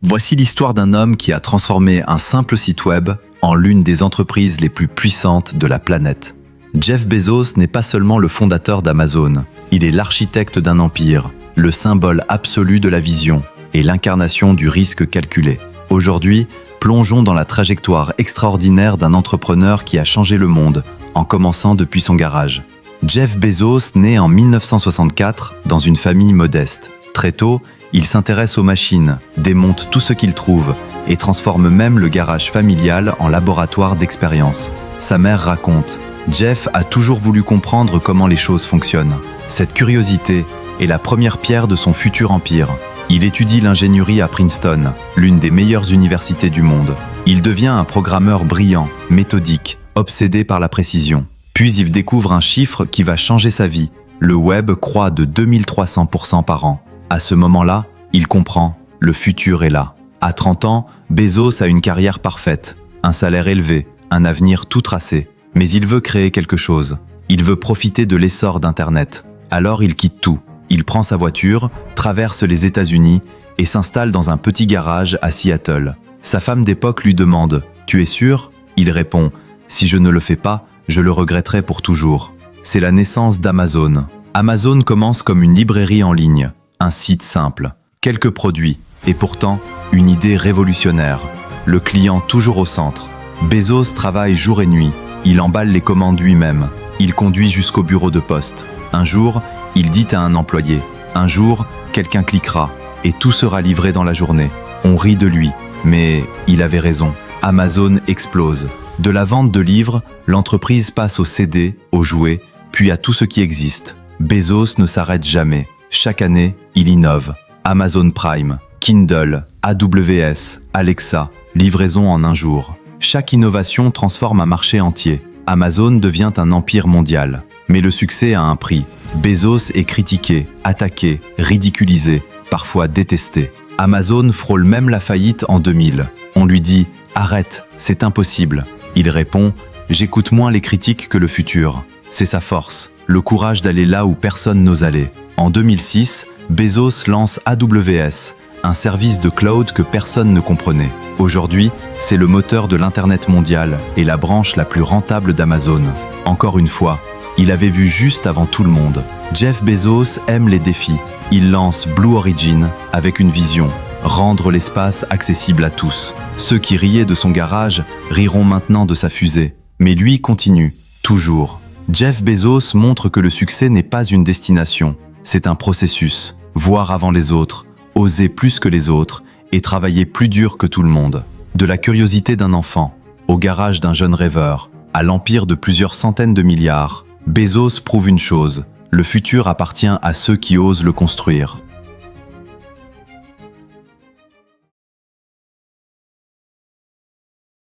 Voici l'histoire d'un homme qui a transformé un simple site web en l'une des entreprises les plus puissantes de la planète. Jeff Bezos n'est pas seulement le fondateur d'Amazon, il est l'architecte d'un empire, le symbole absolu de la vision et l'incarnation du risque calculé. Aujourd'hui, plongeons dans la trajectoire extraordinaire d'un entrepreneur qui a changé le monde, en commençant depuis son garage. Jeff Bezos naît en 1964 dans une famille modeste. Très tôt, il s'intéresse aux machines, démonte tout ce qu'il trouve et transforme même le garage familial en laboratoire d'expérience. Sa mère raconte « Jeff a toujours voulu comprendre comment les choses fonctionnent. Cette curiosité est la première pierre de son futur empire. Il étudie l'ingénierie à Princeton, l'une des meilleures universités du monde. Il devient un programmeur brillant, méthodique, obsédé par la précision. Puis il découvre un chiffre qui va changer sa vie. Le web croît de 2300% par an. À ce moment-là, il comprend, le futur est là. À 30 ans, Bezos a une carrière parfaite, un salaire élevé, un avenir tout tracé. Mais il veut créer quelque chose. Il veut profiter de l'essor d'Internet. Alors il quitte tout. Il prend sa voiture, traverse les États-Unis et s'installe dans un petit garage à Seattle. Sa femme d'époque lui demande « Tu es sûr ?» Il répond « Si je ne le fais pas, je le regretterai pour toujours. » C'est la naissance d'Amazon. Amazon commence comme une librairie en ligne, un site simple, quelques produits, et pourtant une idée révolutionnaire. Le client toujours au centre. Bezos travaille jour et nuit. Il emballe les commandes lui-même. Il conduit jusqu'au bureau de poste. Un jour, il dit à un employé « Un jour, quelqu'un cliquera et tout sera livré dans la journée. » On rit de lui, mais il avait raison. Amazon explose. De la vente de livres, l'entreprise passe aux CD, aux jouets, puis à tout ce qui existe. Bezos ne s'arrête jamais. Chaque année, il innove. Amazon Prime, Kindle, AWS, Alexa, livraison en un jour. Chaque innovation transforme un marché entier. Amazon devient un empire mondial. Mais le succès a un prix. Bezos est critiqué, attaqué, ridiculisé, parfois détesté. Amazon frôle même la faillite en 2000. On lui dit « Arrête, c'est impossible ». Il répond « J'écoute moins les critiques que le futur ». C'est sa force, le courage d'aller là où personne n'ose aller. En 2006, Bezos lance AWS, un service de cloud que personne ne comprenait. Aujourd'hui, c'est le moteur de l'Internet mondial et la branche la plus rentable d'Amazon. Encore une fois, il avait vu juste avant tout le monde. Jeff Bezos aime les défis. Il lance Blue Origin avec une vision, rendre l'espace accessible à tous. Ceux qui riaient de son garage riront maintenant de sa fusée. Mais lui continue, toujours. Jeff Bezos montre que le succès n'est pas une destination, c'est un processus. Voir avant les autres, oser plus que les autres et travailler plus dur que tout le monde. De la curiosité d'un enfant, au garage d'un jeune rêveur, à l'empire de plusieurs centaines de milliards, Bezos prouve une chose, le futur appartient à ceux qui osent le construire.